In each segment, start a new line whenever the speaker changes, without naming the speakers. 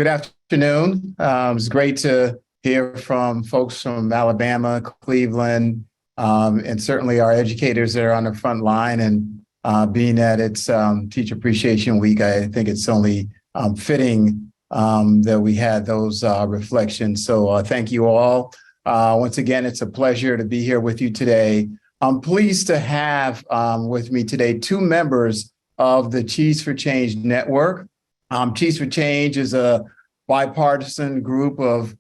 Good afternoon. It's great to hear from folks from Alabama, Cleveland, and certainly our educators that are on the front line. And being that it's Teacher Appreciation Week, I think it's only fitting that we had those reflections. So thank you all. Once again, it's a pleasure to be here with you today. I'm pleased to have with me today two members of the Cheese for Change Network. Cheese for Change is a bipartisan group of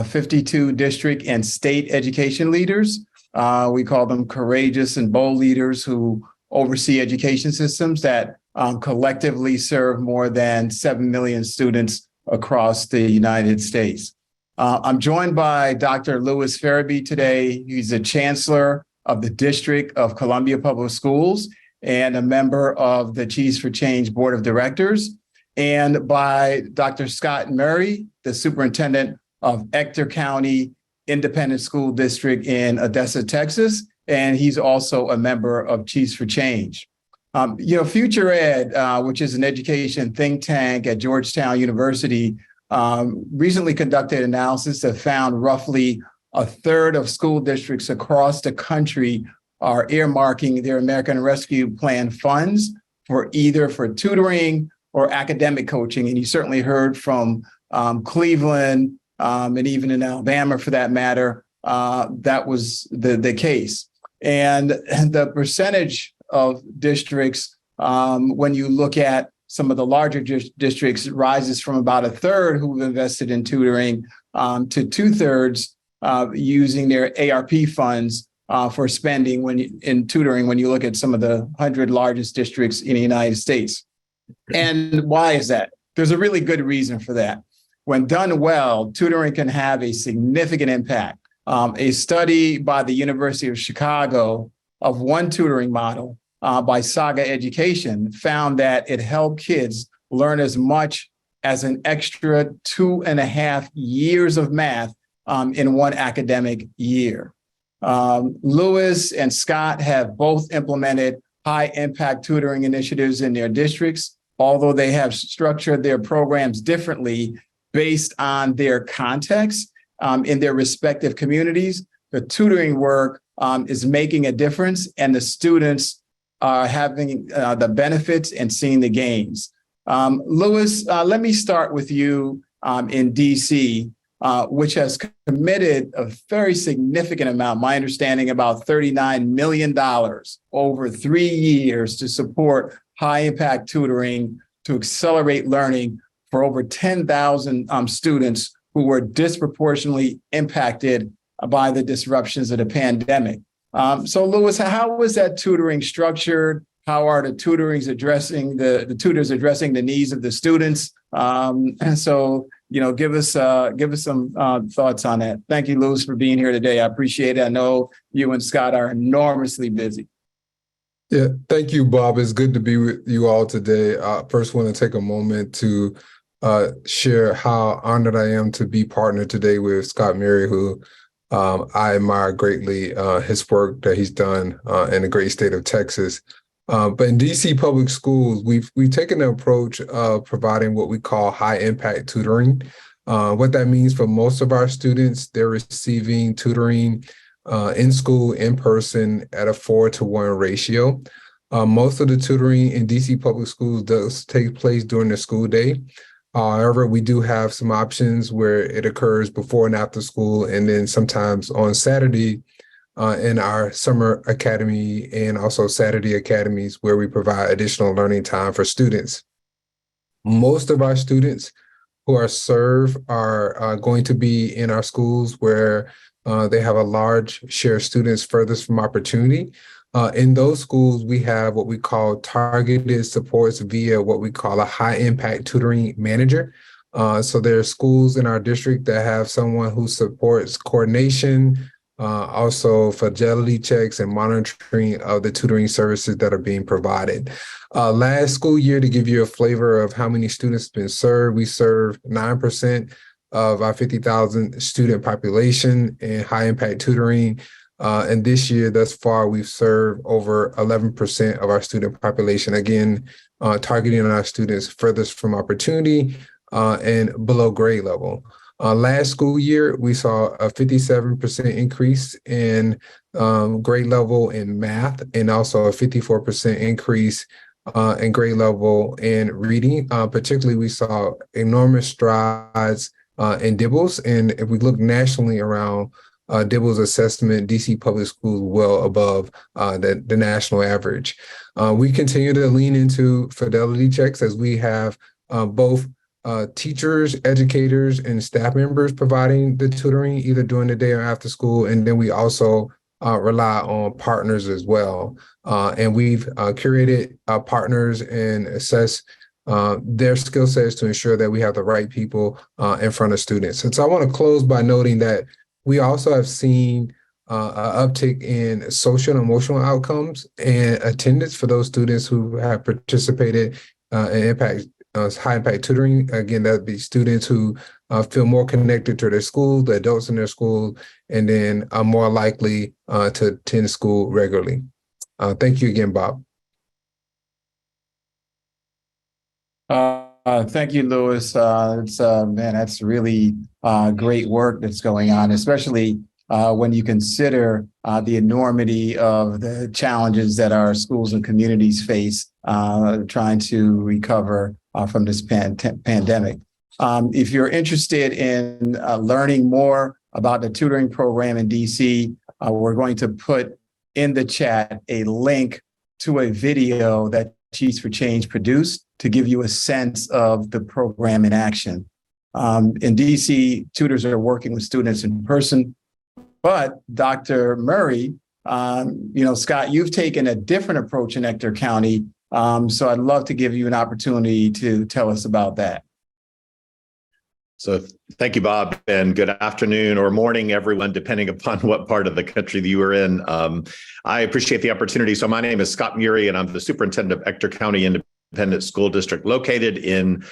52 district and state education leaders. We call them courageous and bold leaders who oversee education systems that collectively serve more than 7 million students across the United States. I'm joined by Dr. Louis Ferebee today. He's the Chancellor of the District of Columbia Public Schools and a member of the Cheese for Change Board of Directors, and by Dr. Scott Muri, the Superintendent of Ector County Independent School District in Odessa, Texas, and he's also a member of Cheese for Change. Future Ed, which is an education think tank at Georgetown University, recently conducted analysis that found roughly a third of school districts across the country are earmarking their American Rescue Plan funds for either for tutoring or academic coaching. And you certainly heard from Cleveland and even in Alabama, for that matter, that was the case. And the percentage of districts, when you look at some of the larger districts, rises from about a third who've invested in tutoring to 2/3 using their ARP funds for spending in tutoring when you look at some of the 100 largest districts in the United States. And why is that? There's a really good reason for that. When done well, tutoring can have a significant impact. A study by the University of Chicago of one tutoring model by Saga Education found that it helped kids learn as much as an extra 2.5 years of math in one academic year. Louis and Scott have both implemented high impact tutoring initiatives in their districts, although they have structured their programs differently based on their context in their respective communities. The tutoring work is making a difference, and the students are having the benefits and seeing the gains. Louis, let me start with you in DC, which has committed a very significant amount, my understanding about $39 million over 3 years to support high impact tutoring to accelerate learning for over 10,000 students who were disproportionately impacted by the disruptions of the pandemic. So Louis, how was that tutoring structured? How are the tutors addressing the needs of the students? And so, give us some thoughts on that. Thank you, Louis, for being here today. I appreciate it. I know you and Scott are enormously busy.
Yeah, thank you, Bob. It's good to be with you all today. I first want to take a moment to share how honored I am to be partnered today with Scott Muri, who I admire greatly his work that he's done in the great state of Texas. But in DC public schools, we've taken the approach of providing what we call high impact tutoring. What that means for most of our students, they're receiving tutoring in school, in person at a 4-to-1 ratio. Most of the tutoring in DC public schools does take place during the school day. However, we do have some options where it occurs before and after school, and then sometimes on Saturday in our summer academy and also Saturday academies where we provide additional learning time for students. Most of our students who are served are going to be in our schools where they have a large share of students furthest from opportunity. In those schools, we have what we call targeted supports via what we call a high impact tutoring manager. So there are schools in our district that have someone who supports coordination, also fidelity checks and monitoring of the tutoring services that are being provided. Last school year, to give you a flavor of how many students have been served, we served 9% of our 50,000 student population in high impact tutoring. And this year, thus far, we've served over 11% of our student population, again, targeting our students furthest from opportunity and below grade level. Last school year, we saw a 57% increase in grade level in math, and also a 54% increase in grade level in reading. Particularly, we saw enormous strides in DIBELS. And if we look nationally around DIBELS assessment, DC public schools well above the national average. We continue to lean into fidelity checks as we have both teachers, educators, and staff members providing the tutoring either during the day or after school. And then we also rely on partners as well. And we've curated partners and assess their skill sets to ensure that we have the right people in front of students. And so I want to close by noting that we also have seen an uptick in social and emotional outcomes and attendance for those students who have participated in high impact tutoring. Again, that'd be students who feel more connected to their school, the adults in their school, and then are more likely to attend school regularly. Thank you again, Bob.
Thank you, Louis. Man, that's really great work that's going on, especially when you consider the enormity of the challenges that our schools and communities face trying to recover from this pandemic. If you're interested in learning more about the tutoring program in DC, we're going to put in the chat a link to a video that Teach for Change produced to give you a sense of the program in action. In DC, tutors are working with students in person, but Dr. Muri, Scott, you've taken a different approach in Ector County. So I'd love to give you an opportunity to tell us about that.
So thank you, Bob, and good afternoon or morning, everyone, depending upon what part of the country that you are in. I appreciate the opportunity. So my name is Scott Muri, and I'm the superintendent of Ector County Independent School District located in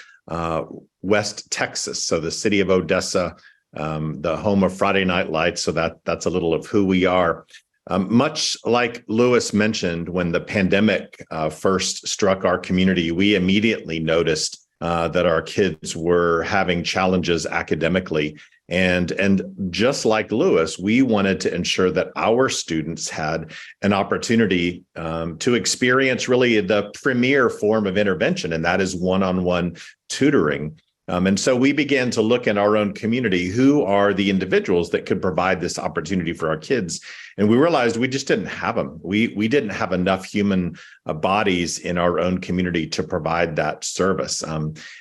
West Texas. So the city of Odessa, the home of Friday Night Lights. So that's a little of who we are. Much like Louis mentioned, when the pandemic first struck our community, we immediately noticed that our kids were having challenges academically. And just like Louis, we wanted to ensure that our students had an opportunity to experience really the premier form of intervention, and that is one-on-one tutoring. And so we began to look in our own community, who are the individuals that could provide this opportunity for our kids? And we realized we just didn't have them. We didn't have enough human bodies in our own community to provide that service.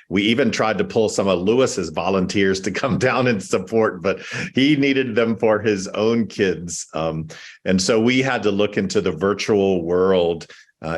We even tried to pull some of Louis's volunteers to come down and support, but he needed them for his own kids. And so we had to look into the virtual world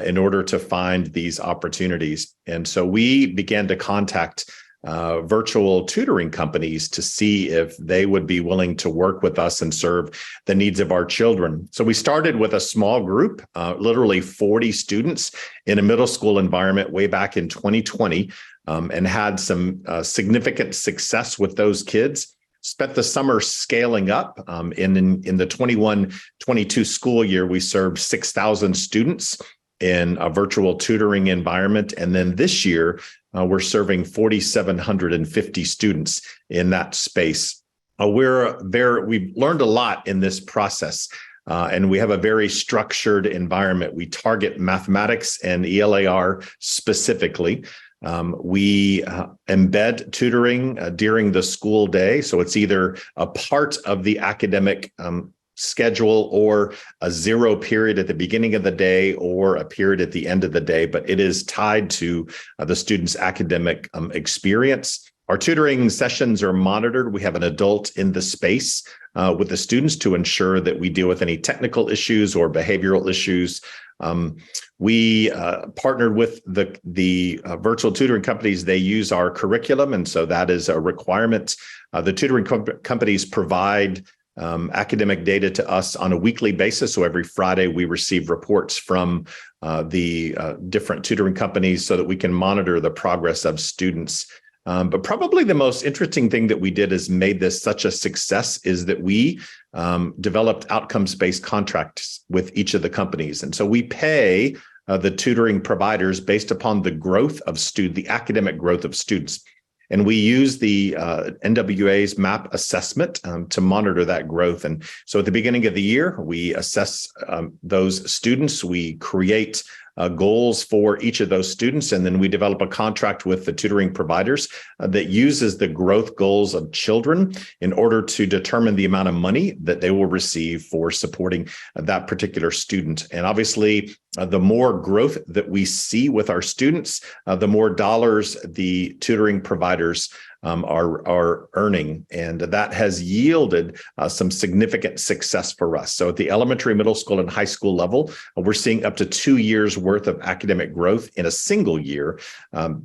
in order to find these opportunities. And so we began to contact virtual tutoring companies to see if they would be willing to work with us and serve the needs of our children. So we started with a small group, literally 40 students in a middle school environment way back in 2020, and had some significant success with those kids. Spent the summer scaling up. In the 21-22 school year, we served 6,000 students in a virtual tutoring environment. And then this year, we're serving 4,750 students in that space. We've learned a lot in this process, and we have a very structured environment. We target mathematics and ELAR specifically. We embed tutoring during the school day. So it's either a part of the academic schedule or a zero period at the beginning of the day or a period at the end of the day, but it is tied to the student's academic experience. Our tutoring sessions are monitored. We have an adult in the space with the students to ensure that we deal with any technical issues or behavioral issues. We partnered with the virtual tutoring companies. They use our curriculum, and so that is a requirement. The tutoring companies provide academic data to us on a weekly basis. So every Friday, we receive reports from the different tutoring companies so that we can monitor the progress of students. But probably the most interesting thing that we did is made this such a success is that we developed outcomes-based contracts with each of the companies. And so we pay the tutoring providers based upon the growth of the academic growth of students. And we use the NWA's MAP assessment to monitor that growth. And so at the beginning of the year, we assess those students. We create goals for each of those students, and then we develop a contract with the tutoring providers that uses the growth goals of children in order to determine the amount of money that they will receive for supporting that particular student. And obviously, the more growth that we see with our students, the more dollars the tutoring providers are earning. And that has yielded some significant success for us. So at the elementary, middle school, and high school level, we're seeing up to 2 years worth of academic growth in a single year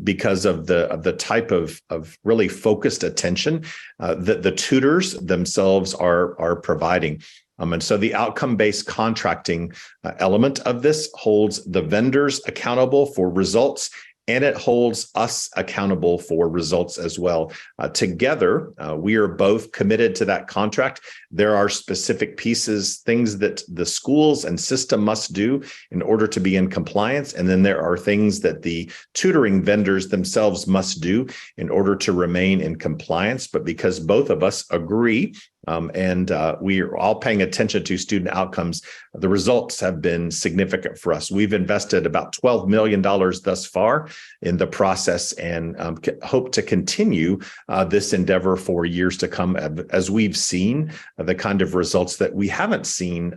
because of the type of really focused attention that the tutors themselves are providing. And so the outcome-based contracting element of this holds the vendors accountable for results, and it holds us accountable for results as well. Together, we are both committed to that contract. There are specific pieces, things that the schools and system must do in order to be in compliance. And then there are things that the tutoring vendors themselves must do in order to remain in compliance. But because both of us agree and we are all paying attention to student outcomes, the results have been significant for us. We've invested about $12 million thus far in the process and hope to continue this endeavor for years to come as we've seen the kind of results that we haven't seen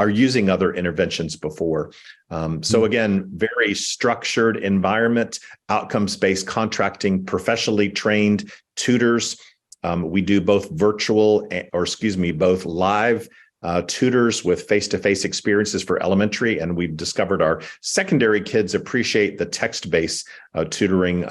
using other interventions before. So again, very structured environment, outcomes-based contracting, professionally trained tutors. We do both both live tutors with face-to-face experiences for elementary, and we've discovered our secondary kids appreciate the text-based tutoring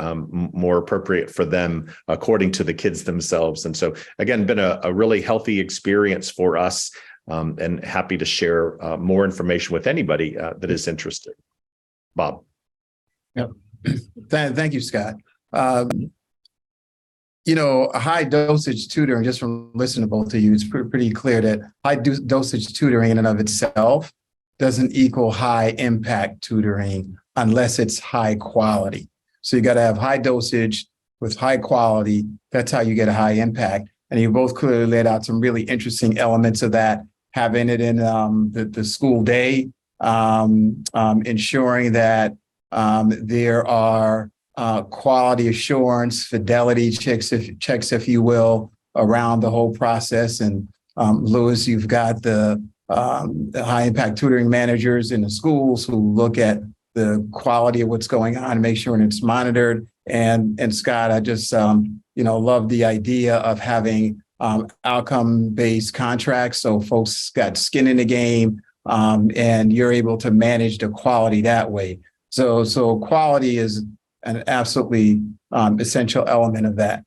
more appropriate for them according to the kids themselves. And so again, been a really healthy experience for us, and happy to share more information with anybody that is interested. Bob.
Yep. Thank you, Scott. High dosage tutoring, just from listening to both of you, it's pretty clear that high dosage tutoring in and of itself doesn't equal high impact tutoring unless it's high quality. So you got to have high dosage with high quality. That's how you get a high impact. And you both clearly laid out some really interesting elements of that, having it in the school day, ensuring that there are quality assurance, fidelity checks, if you will, around the whole process. And Louis, you've got the high impact tutoring managers in the schools who look at the quality of what's going on and make sure it's monitored. And Scott, I just love the idea of having outcome-based contracts, so folks got skin in the game, and you're able to manage the quality that way. So quality is an absolutely essential element of that.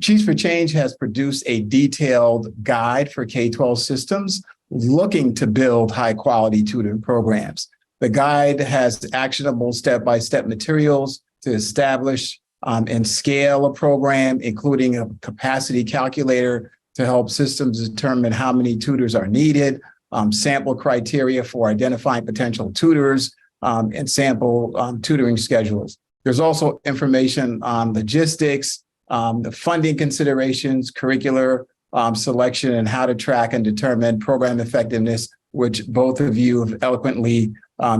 Chiefs for Change has produced a detailed guide for K-12 systems looking to build high-quality tutoring programs. The guide has actionable step-by-step materials to establish and scale a program, including a capacity calculator to help systems determine how many tutors are needed, sample criteria for identifying potential tutors, and sample tutoring schedules. There's also information on logistics, the funding considerations, curricular selection, and how to track and determine program effectiveness, which both of you have eloquently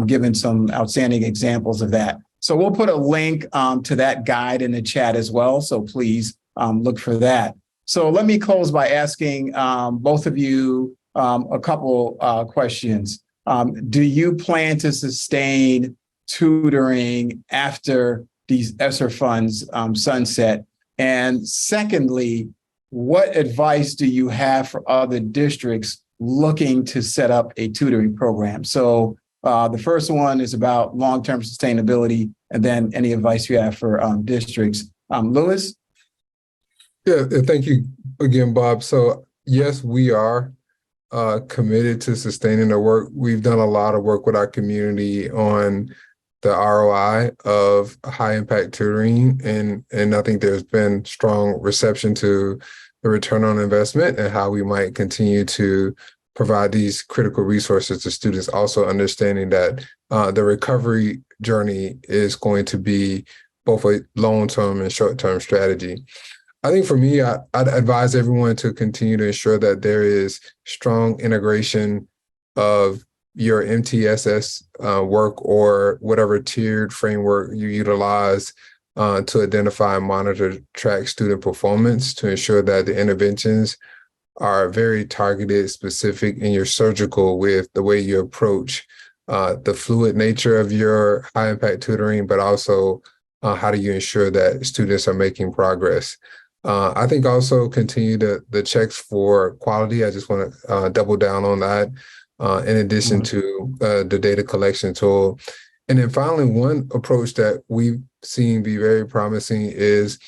given some outstanding examples of that. So we'll put a link to that guide in the chat as well. So please look for that. So let me close by asking both of you a couple questions. Do you plan to sustain tutoring after these ESSER funds sunset? And secondly, what advice do you have for other districts looking to set up a tutoring program? So the first one is about long-term sustainability, and then any advice you have for districts. Louis?
Yeah, thank you again, Bob. So yes, we are committed to sustaining the work. We've done a lot of work with our community on the ROI of high impact tutoring, and I think there's been strong reception to the return on investment and how we might continue to provide these critical resources to students, also understanding that the recovery journey is going to be both a long-term and short-term strategy. I think for me, I'd advise everyone to continue to ensure that there is strong integration of your MTSS work or whatever tiered framework you utilize to identify and monitor, track student performance to ensure that the interventions are very targeted, specific, and you're surgical with the way you approach the fluid nature of your high impact tutoring, but also how do you ensure that students are making progress. I think also continue the checks for quality. I just want to double down on that in addition to the data collection tool. And then finally, one approach that we've seen be very promising is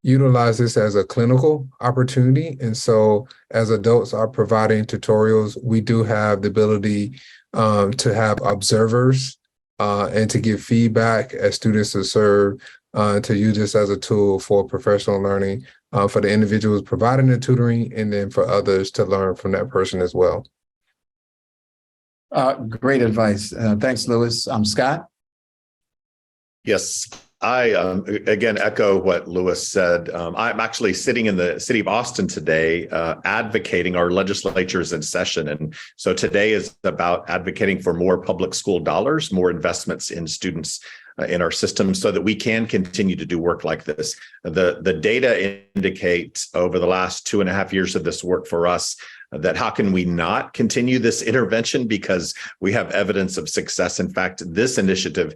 utilize this as a clinical opportunity. And so as adults are providing tutorials, we do have the ability to have observers and to give feedback as students are served, to use this as a tool for professional learning for the individuals providing the tutoring and then for others to learn from that person as well.
Great advice. Thanks, Louis. Scott?
Yes, I again echo what Louis said. I'm actually sitting in the city of Austin today advocating. Our legislature is in session. And so today is about advocating for more public school dollars, more investments in students in our system so that we can continue to do work like this. The data indicate over the last 2.5 years of this work for us that how can we not continue this intervention because we have evidence of success. In fact, this initiative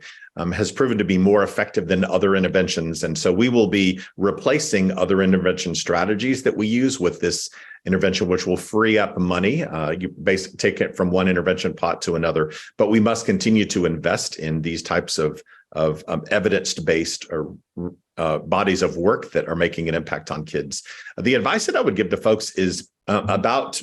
has proven to be more effective than other interventions. And so we will be replacing other intervention strategies that we use with this intervention, which will free up money. You basically take it from one intervention pot to another, but we must continue to invest in these types of evidence-based or bodies of work that are making an impact on kids. The advice that I would give to folks is about,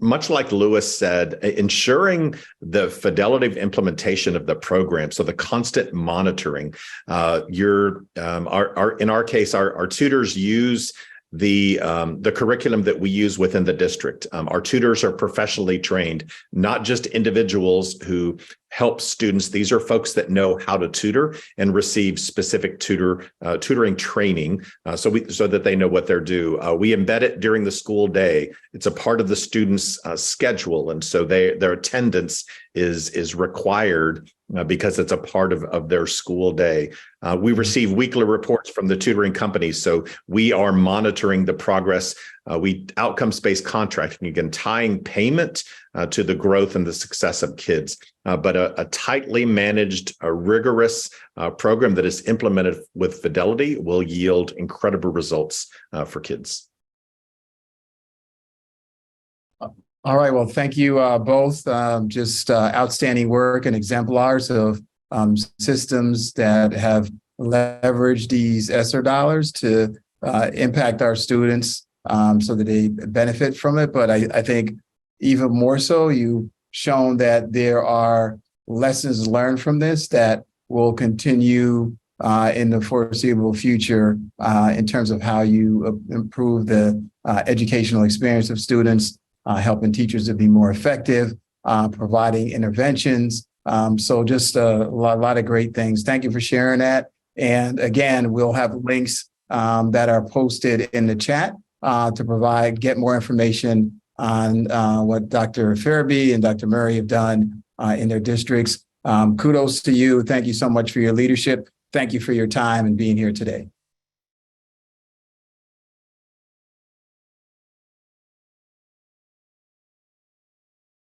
much like Louis said, ensuring the fidelity of implementation of the program. So the constant monitoring. In our case, our tutors use the curriculum that we use within the district. Our tutors are professionally trained, not just individuals who help students. These are folks that know how to tutor and receive specific tutoring training so that they know what they're due. We embed it during the school day. It's a part of the students' schedule. And so their attendance is required because it's a part of their school day. We receive weekly reports from the tutoring companies. So we are monitoring the progress. We outcomes-based contracting, again, tying payment to the growth and the success of kids. But a tightly managed, a rigorous program that is implemented with fidelity will yield incredible results for kids.
All right. Well, thank you both. Just outstanding work and exemplars of systems that have leveraged these ESSER dollars to impact our students so that they benefit from it. But I think even more so, you've shown that there are lessons learned from this that will continue in the foreseeable future in terms of how you improve the educational experience of students, helping teachers to be more effective, providing interventions. So just a lot of great things. Thank you for sharing that. And again, we'll have links that are posted in the chat to get more information on what Dr. Ferebee and Dr. Muri have done in their districts. Kudos to you. Thank you so much for your leadership. Thank you for your time and being here today.